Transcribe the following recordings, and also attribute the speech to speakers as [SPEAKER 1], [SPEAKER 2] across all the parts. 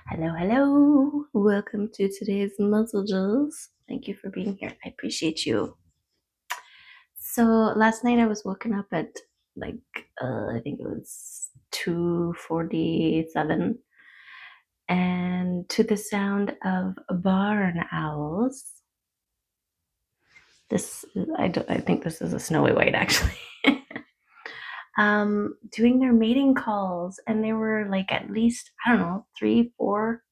[SPEAKER 1] Hello, hello. Welcome to today's messages. Thank you for being here. I appreciate you. So last night I was woken up at I think it was 2:47, and to the sound of barn owls. I think this is a snowy white actually. Doing their mating calls, and there were like at least, I don't know, 3, 4.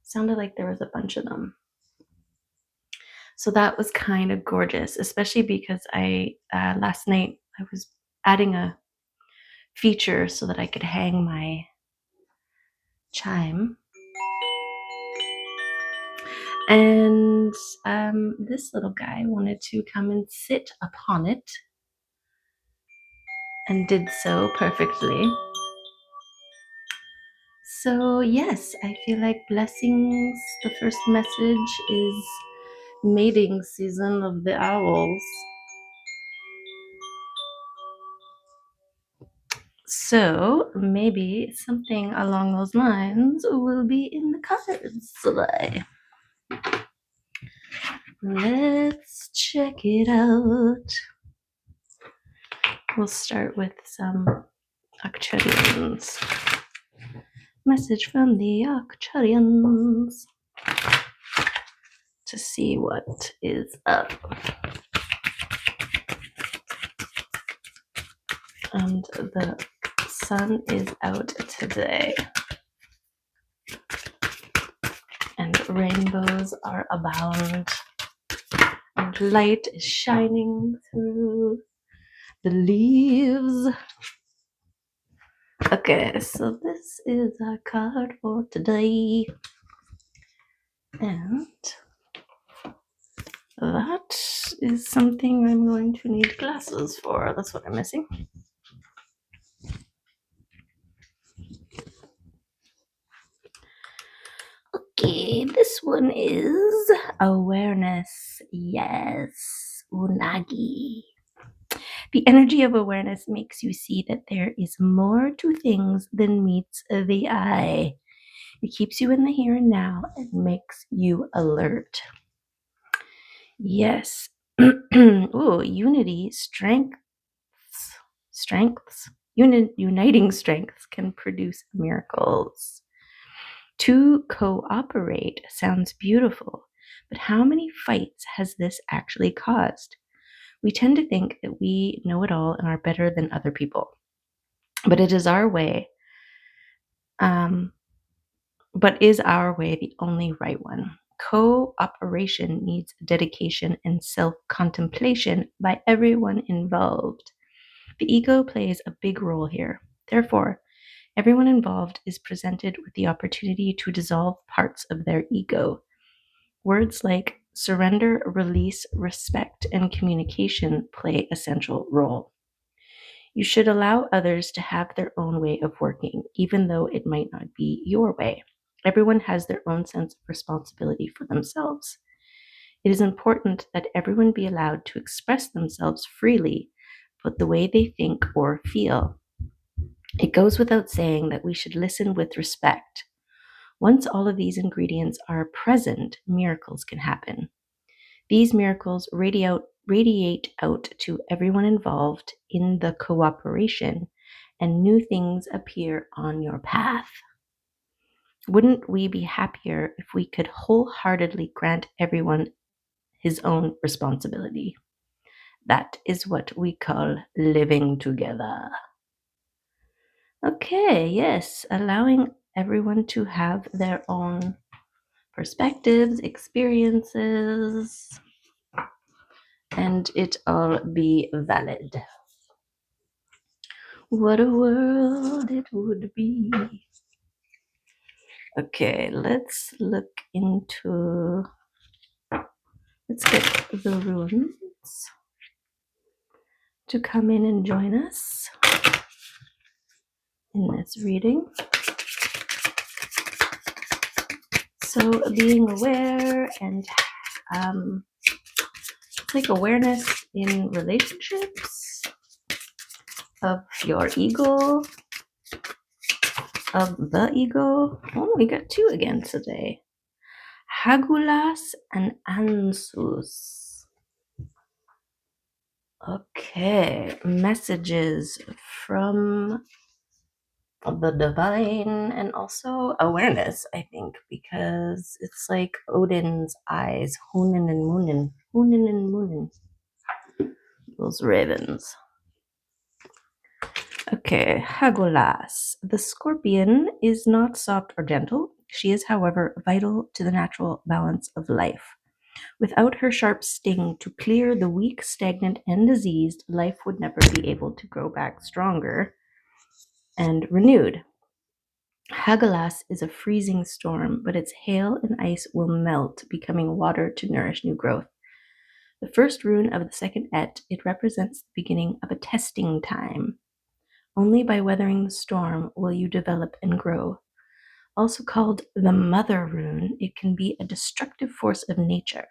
[SPEAKER 1] Sounded like there was a bunch of them. So that was kind of gorgeous, especially because last night I was adding a feature so that I could hang my chime. And this little guy wanted to come and sit upon it and did so perfectly. So yes, I feel like blessings, the first message is mating season of the owls. So maybe something along those lines will be in the cards today. Let's check it out. We'll start with some Arcturians. Message from the Arcturians to see what is up. And the sun is out today. And rainbows are abound. And light is shining through the leaves. Okay, so this is our card for today. And that is something I'm going to need glasses for. That's what I'm missing. Okay, this one is awareness. Yes, Unagi. The energy of awareness makes you see that there is more to things than meets the eye. It keeps you in the here and now and makes you alert. Yes. Ooh, unity, uniting strengths can produce miracles. To cooperate sounds beautiful, but how many fights has this actually caused? We tend to think that we know it all and are better than other people, but it is our way. But is our way the only right one? Cooperation needs dedication and self-contemplation by everyone involved. The ego plays a big role here. Therefore, everyone involved is presented with the opportunity to dissolve parts of their ego. Words like surrender, release, respect, and communication play a central role. You should allow others to have their own way of working, even though it might not be your way. Everyone has their own sense of responsibility for themselves. It is important that everyone be allowed to express themselves freely, but the way they think or feel. It goes without saying that we should listen with respect. Once all of these ingredients are present, miracles can happen. These miracles radiate out to everyone involved in the cooperation, and new things appear on your path. Wouldn't we be happier if we could wholeheartedly grant everyone his own responsibility? That is what we call living together. Okay, yes, allowing everyone to have their own perspectives, experiences, and it all be valid. What a world it would be. Okay, let's get the runes to come in and join us in this reading. So being aware and it's like awareness in relationships, of your ego, of the ego. Oh, we got two again today. Hagulas and Ansus. Okay, messages from the divine and also awareness, I think, because it's like Odin's eyes, Hunin and Munin, Hunin and Munin, those ravens. Okay, Hagulas. The scorpion is not soft or gentle. She is, however, vital to the natural balance of life. Without her sharp sting to clear the weak, stagnant, and diseased, life would never be able to grow back stronger and renewed. Hagalaz is a freezing storm, but its hail and ice will melt, becoming water to nourish new growth. The first rune of the second Et, it represents the beginning of a testing time. Only by weathering the storm will you develop and grow. Also called the Mother rune, it can be a destructive force of nature.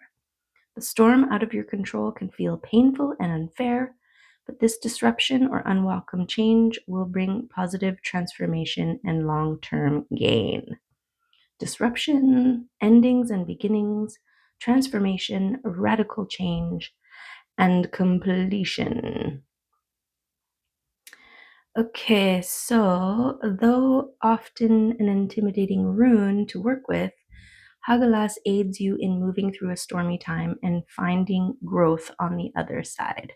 [SPEAKER 1] The storm out of your control can feel painful and unfair, but this disruption or unwelcome change will bring positive transformation and long-term gain. Disruption, endings and beginnings, transformation, radical change, and completion. Okay, so though often an intimidating rune to work with, Hagalas aids you in moving through a stormy time and finding growth on the other side.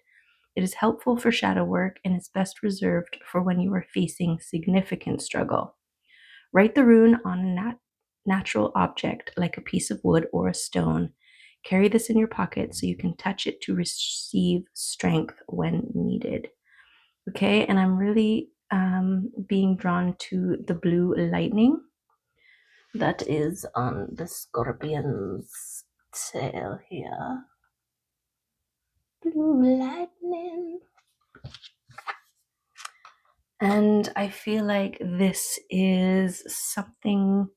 [SPEAKER 1] It is helpful for shadow work and is best reserved for when you are facing significant struggle. Write the rune on a natural object like a piece of wood or a stone. Carry this in your pocket so you can touch it to receive strength when needed. Okay, and I'm really being drawn to the blue lightning that is on the scorpion's tail here. Blue lightning. And I feel like this is something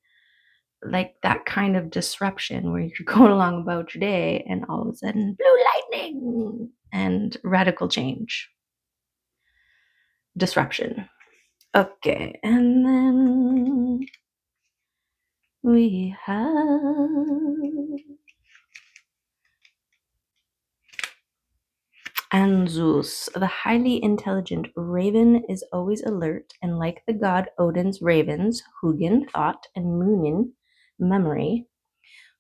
[SPEAKER 1] like that kind of disruption where you're going along about your day and all of a sudden, blue lightning and radical change. Disruption. Okay, and then we have Anzus. The highly intelligent raven is always alert, and like the god Odin's ravens, Hugin, thought, and Munin, memory,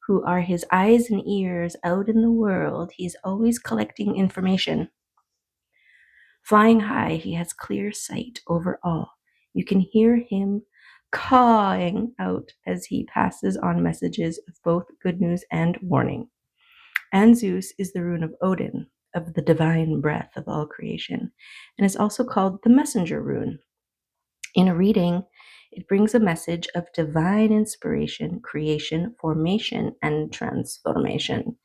[SPEAKER 1] who are his eyes and ears out in the world, he is always collecting information. Flying high, he has clear sight over all. You can hear him cawing out as he passes on messages of both good news and warning. Anzus is the rune of Odin, of the divine breath of all creation, and is also called the messenger rune. In a reading, it brings a message of divine inspiration, creation, formation, and transformation.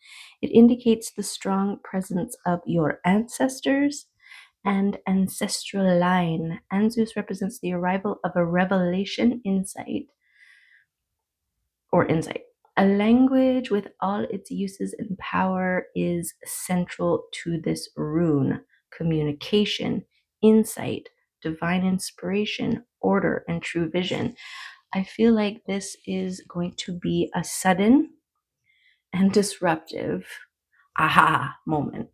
[SPEAKER 1] It indicates the strong presence of your ancestors and ancestral line. Anzus represents the arrival of a revelation insight. A language with all its uses and power is central to this rune. Communication, insight, divine inspiration, order, and true vision. I feel like this is going to be a sudden and disruptive aha moment.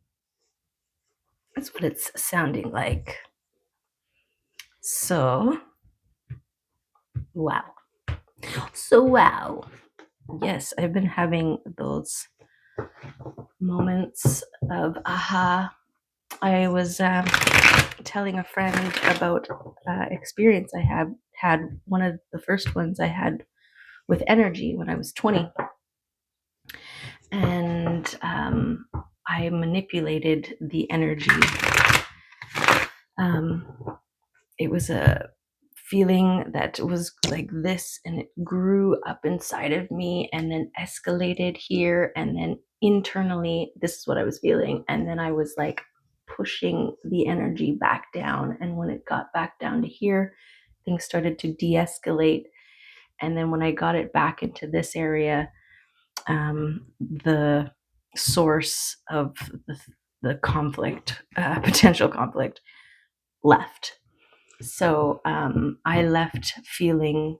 [SPEAKER 1] That's what it's sounding like. So, wow. Yes, I've been having those moments of aha. I was telling a friend about experience I have had. One of the first ones I had with energy when I was 20. And I manipulated the energy. It was a feeling that was like this, and it grew up inside of me and then escalated here, and then internally this is what I was feeling, and then I was like pushing the energy back down, and when it got back down to here, things started to de-escalate, and then when I got it back into this area, the source of the conflict, potential conflict, left. So I left feeling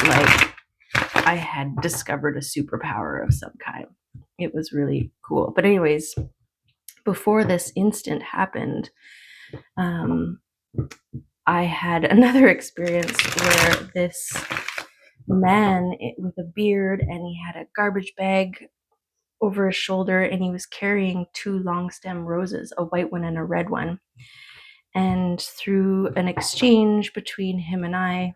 [SPEAKER 1] like I had discovered a superpower of some kind. It was really cool. But anyways, before this instant happened, I had another experience where this man with a beard, and he had a garbage bag over his shoulder, and he was carrying two long stem roses, a white one and a red one. And through an exchange between him and I,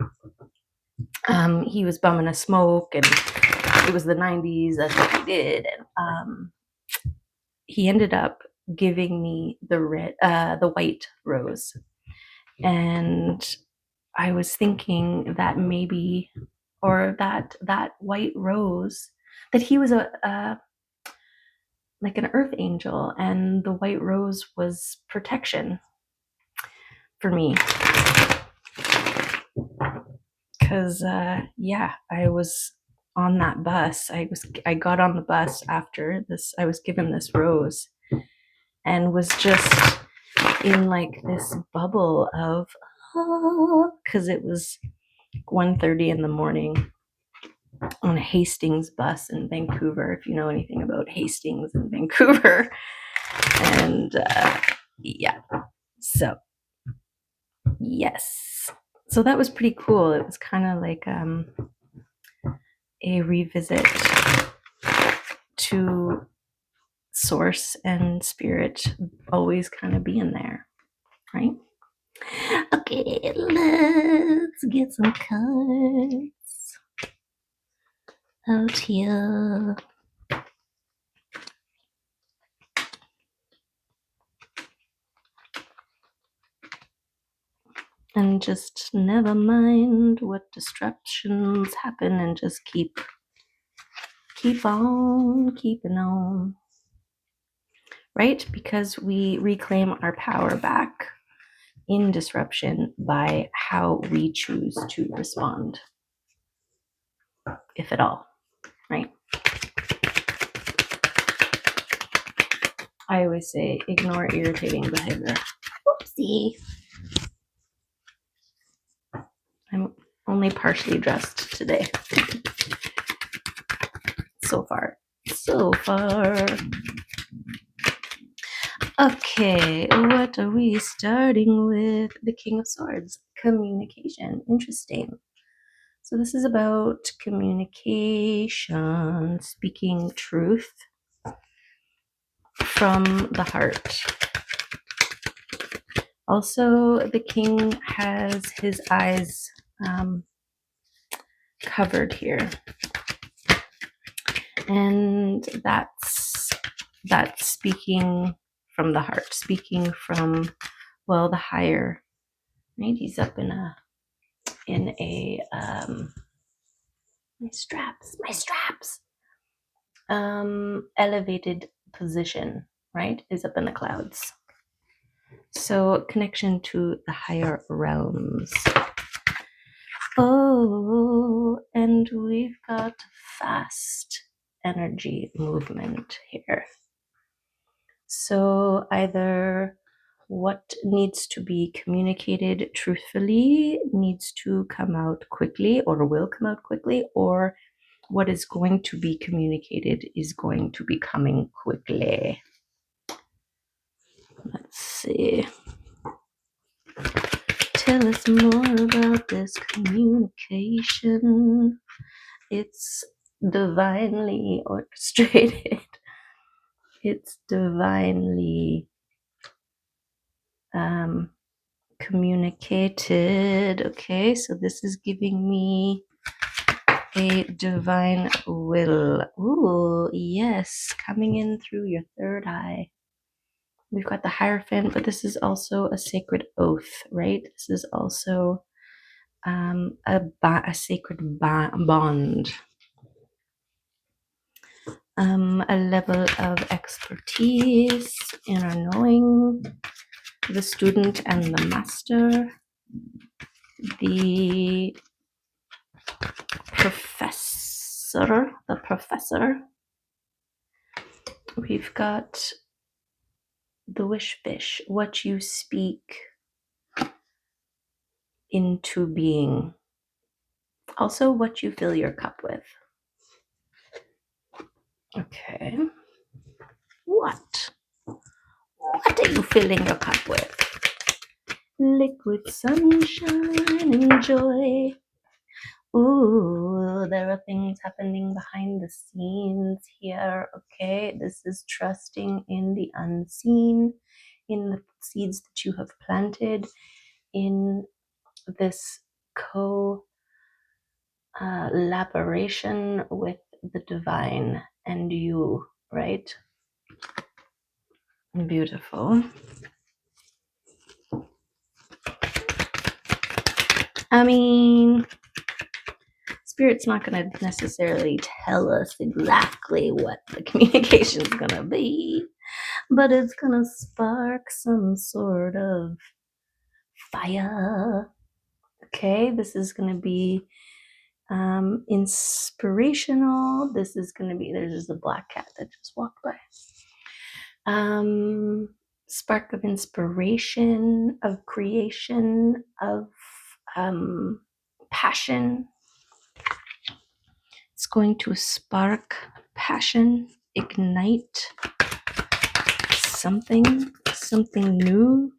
[SPEAKER 1] he was bumming a smoke, and it was the 90s. That's what he did. And he ended up giving me the white rose. And I was thinking that maybe, or that white rose, that he was like an earth angel, and the white rose was protection for me. Because I was on that bus. I got on the bus after this. I was given this rose, and was just in like this bubble of, because it was 1:30 in the morning on a Hastings bus in Vancouver, if you know anything about Hastings in Vancouver. And yeah, so yes, so that was pretty cool. It was kind of like a revisit to source and spirit always kind of being there, right? Okay, let's get some cards out here. And just never mind what distractions happen, and just keep on keeping on, right? Because we reclaim our power back in disruption by how we choose to respond, if at all, right? I always say ignore irritating behavior. Oopsie. I'm only partially dressed today. So far. Okay, what are we starting with? The King of Swords, communication. Interesting. So this is about communication, speaking truth from the heart. Also, the king has his eyes covered here, and that's speaking from the heart, speaking from, well, the higher, right? He's up in a my straps elevated position, right? Is up in the clouds. So connection to the higher realms. Oh, and we've got fast energy movement here. So either what needs to be communicated truthfully needs to come out quickly, or will come out quickly, or what is going to be communicated is going to be coming quickly. Let's see. Tell us more about this communication. It's divinely orchestrated. It's divinely communicated. Okay, so this is giving me a divine will. Ooh, yes, coming in through your third eye. We've got the Hierophant, but this is also a sacred oath, right? This is also a sacred bond. A level of expertise in our knowing, the student and the master, the professor, We've got the wish fish, what you speak into being. Also, what you fill your cup with. Okay. What? What are you filling your cup with? Liquid sunshine and joy. Ooh, there are things happening behind the scenes here. Okay, this is trusting in the unseen, in the seeds that you have planted, in this collaboration with the divine and you, right? Beautiful. I mean, Spirit's not going to necessarily tell us exactly what the communication is going to be, but it's going to spark some sort of fire. Okay, this is going to be inspirational. This is going to be, there's just a black cat that just walked by. Spark of inspiration, of creation, of passion. It's going to spark passion, ignite something new,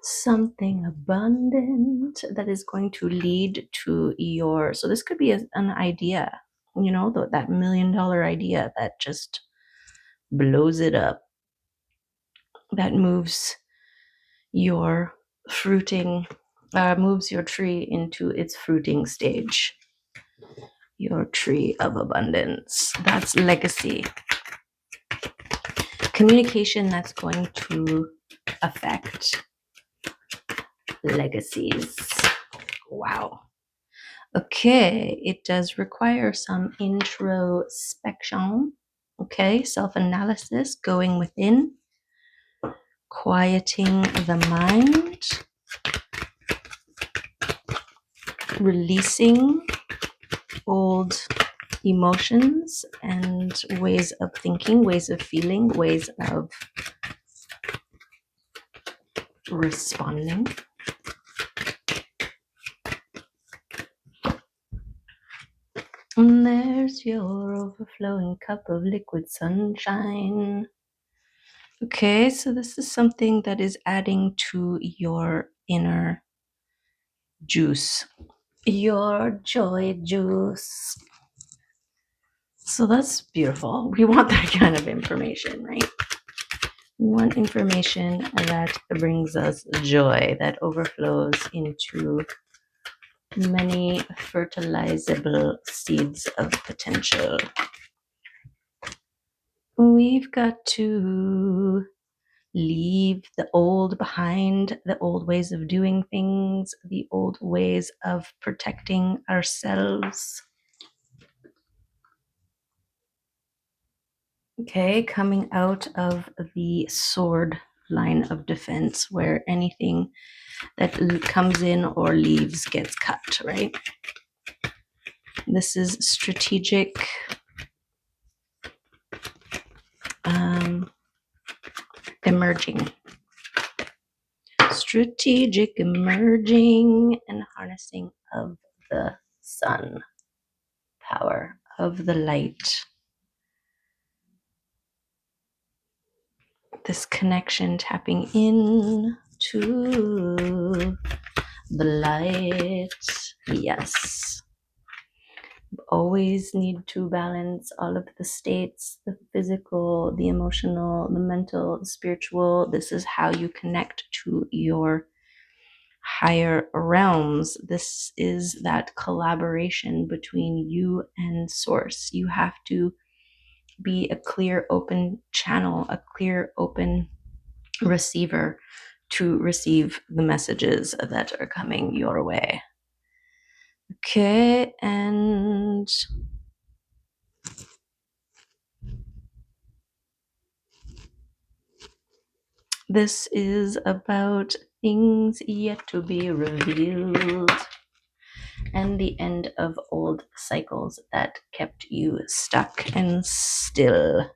[SPEAKER 1] something abundant that is going to lead to your. So this could be an idea, that $1 million idea that just blows it up, that moves your fruiting, moves your tree into its fruiting stage, your tree of abundance. That's legacy. Communication that's going to affect legacies. Wow. Okay, it does require some introspection. Okay, self-analysis, going within, quieting the mind, releasing old emotions and ways of thinking, ways of feeling, ways of responding. And there's your overflowing cup of liquid sunshine. Okay, so this is something that is adding to your inner juice, your joy juice. So that's beautiful. We want that kind of information, right? We want information that brings us joy, that overflows into many fertilizable seeds of potential. We've got to leave the old behind, the old ways of doing things, the old ways of protecting ourselves. Okay, coming out of the sword line of defense where anything that comes in or leaves gets cut, right? This is strategic emerging. Strategic emerging and harnessing of the sun, power of the light. This connection, tapping in to the light. Yes. Always need to balance all of the states, the physical, the emotional, the mental, the spiritual. This is how you connect to your higher realms. This is that collaboration between you and source. You have to be a clear, open channel, a clear, open receiver to receive the messages that are coming your way. Okay, and this is about things yet to be revealed and the end of old cycles that kept you stuck and still.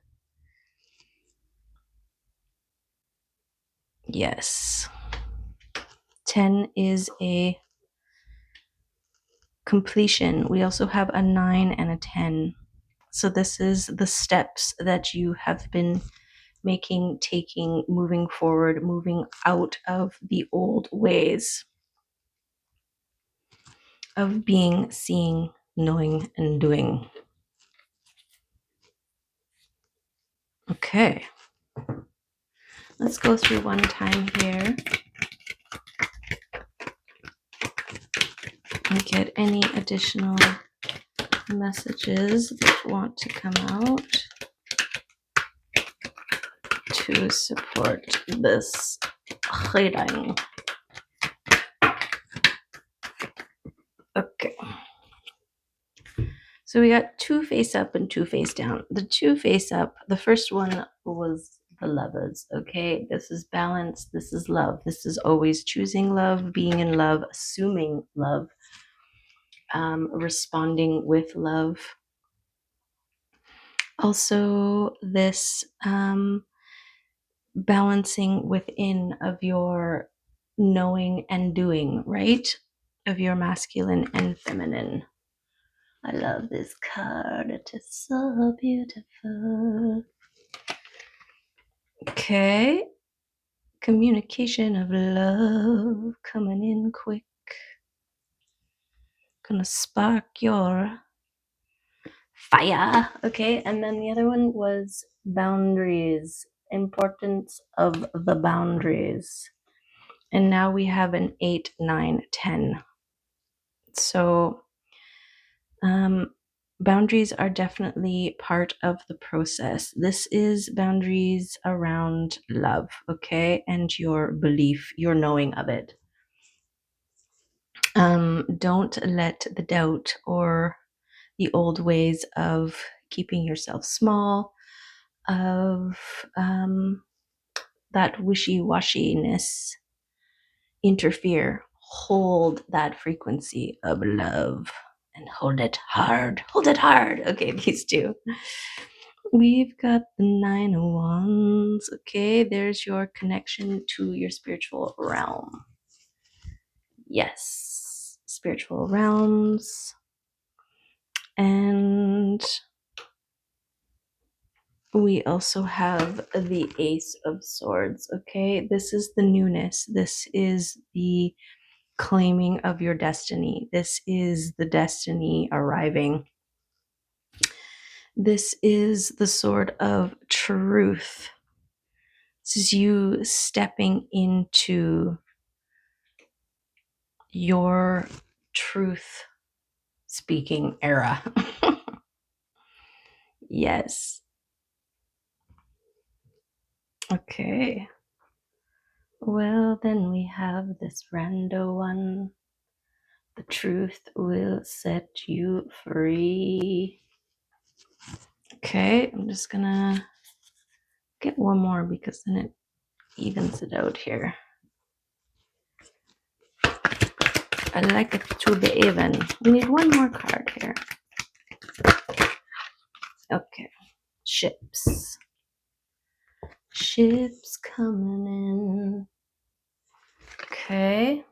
[SPEAKER 1] Yes. 10 is a completion. We also have a 9 and a 10. So this is the steps that you have been making, taking, moving forward, moving out of the old ways of being, seeing, knowing, and doing. Okay. Let's go through one time here and get any additional messages that want to come out to support this reading. Okay. So we got 2 face up and 2 face down. The 2 face up, the first one was the lovers. Okay, this is balance. This is love. This is always choosing love, being in love, assuming love, responding with love. Also, this balancing within of your knowing and doing, right? Of your masculine and feminine. I love this card. It is so beautiful. Okay. Communication of love coming in quick. Gonna spark your fire. Okay. And then the other one was boundaries. Importance of the boundaries. And now we have an 8, 9, 10. So boundaries are definitely part of the process. This is boundaries around love, okay, and your belief, your knowing of it. Don't let the doubt or the old ways of keeping yourself small, of that wishy-washiness interfere. Hold that frequency of love and hold it hard. Hold it hard. Okay, these two. We've got the 9 of Wands. Okay, there's your connection to your spiritual realm. Yes, spiritual realms. And we also have the Ace of Swords. Okay, this is the newness. This is the claiming of your destiny. This is the destiny arriving. This is the sword of truth. This is you stepping into your truth speaking era. Yes. Okay. Well, then we have this rando one. The truth will set you free. Okay, I'm just gonna get one more because then it evens it out here. I like it to be even. We need one more card here. Okay, ships. Ships coming in. Okay,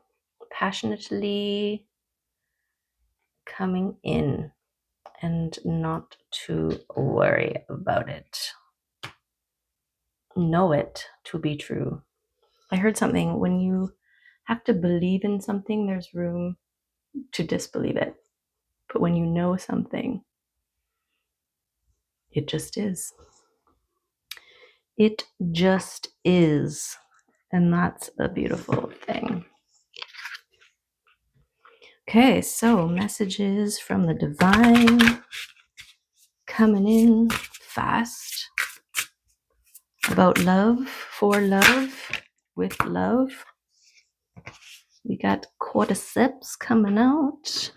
[SPEAKER 1] passionately coming in and not to worry about it. Know it to be true. I heard something, when you have to believe in something, there's room to disbelieve it. But when you know something, it just is. It just is. And that's a beautiful thing. Okay, so messages from the divine coming in fast about love, for love, with love. We got cordyceps coming out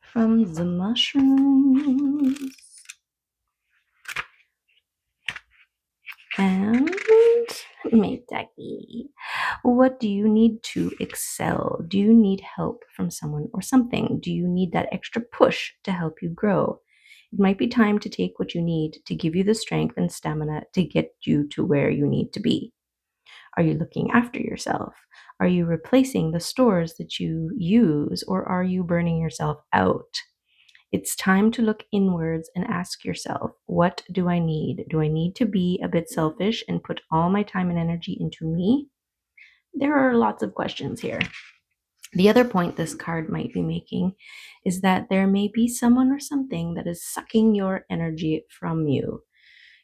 [SPEAKER 1] from the mushrooms. And Meitaki, what do you need to excel? Do you need help from someone or something? Do you need that extra push to help you grow? It might be time to take what you need to give you the strength and stamina to get you to where you need to be. Are you looking after yourself? Are you replacing the stores that you use, or are you burning yourself out? It's time to look inwards and ask yourself, what do I need? Do I need to be a bit selfish and put all my time and energy into me? There are lots of questions here. The other point this card might be making is that there may be someone or something that is sucking your energy from you.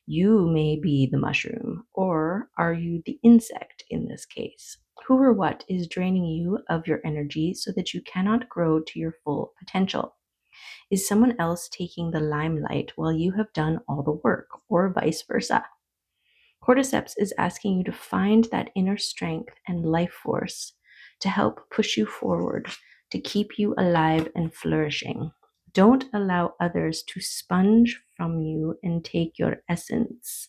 [SPEAKER 1] You may be the mushroom, or are you the insect in this case? Who or what is draining you of your energy so that you cannot grow to your full potential? Is someone else taking the limelight while you have done all the work, or vice versa? Cordyceps is asking you to find that inner strength and life force to help push you forward, to keep you alive and flourishing. Don't allow others to sponge from you and take your essence.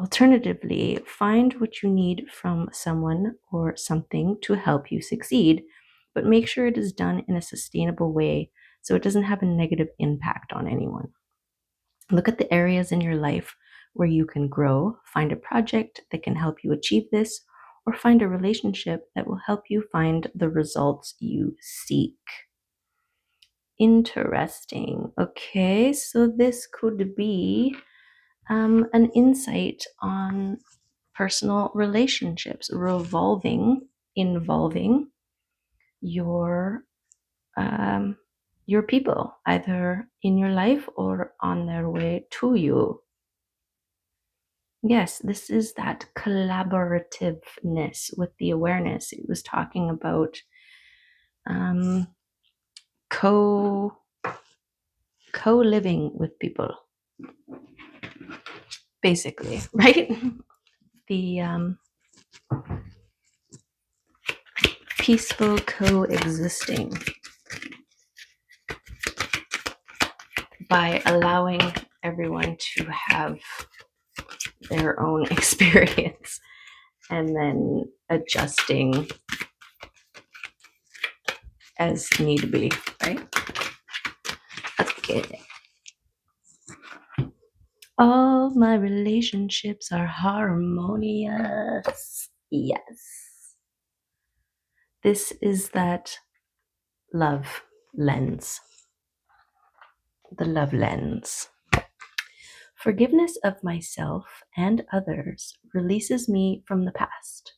[SPEAKER 1] Alternatively, find what you need from someone or something to help you succeed, but make sure it is done in a sustainable way so it doesn't have a negative impact on anyone. Look at the areas in your life where you can grow, find a project that can help you achieve this, or find a relationship that will help you find the results you seek. Interesting. Okay, so this could be an insight on personal relationships involving your your people, either in your life or on their way to you. Yes, this is that collaborativeness with the awareness. It was talking about um, co co-living with people, basically, right? The peaceful coexisting by allowing everyone to have their own experience and then adjusting as need be, right? Okay. All my relationships are harmonious. Yes. This is that love lens. The love lens. Forgiveness of myself and others releases me from the past.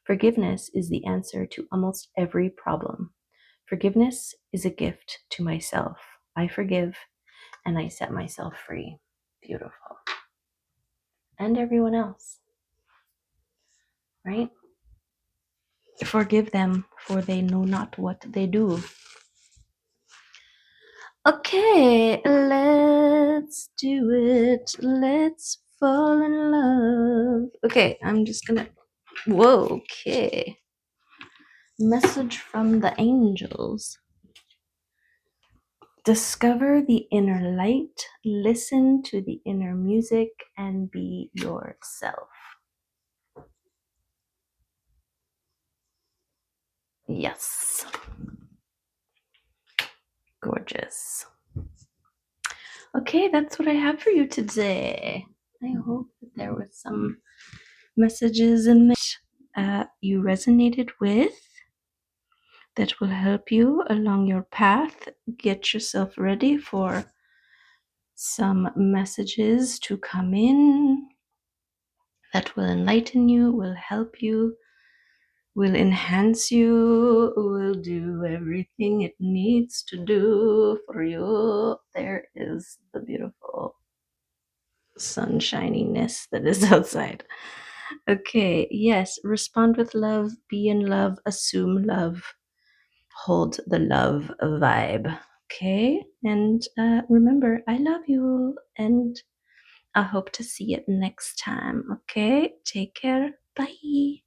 [SPEAKER 1] Forgiveness is the answer to almost every problem. Forgiveness is a gift to myself. I forgive and I set myself free. Beautiful. And everyone else, right? Forgive them, for they know not what they do. Okay, let's do it. Let's fall in love. Okay, I'm just gonna. Whoa, okay. Message from the angels. Discover the inner light, listen to the inner music, and be yourself. Yes. Gorgeous. Okay, that's what I have for you today. I hope that there was some messages in there you resonated with that will help you along your path. Get yourself ready for some messages to come in that will enlighten you, will help you, will enhance you, will do everything it needs to do for you. There is the beautiful sunshininess that is outside. Okay, yes, respond with love, be in love, assume love, hold the love vibe. Okay, and remember, I love you, and I hope to see you next time. Okay, take care. Bye.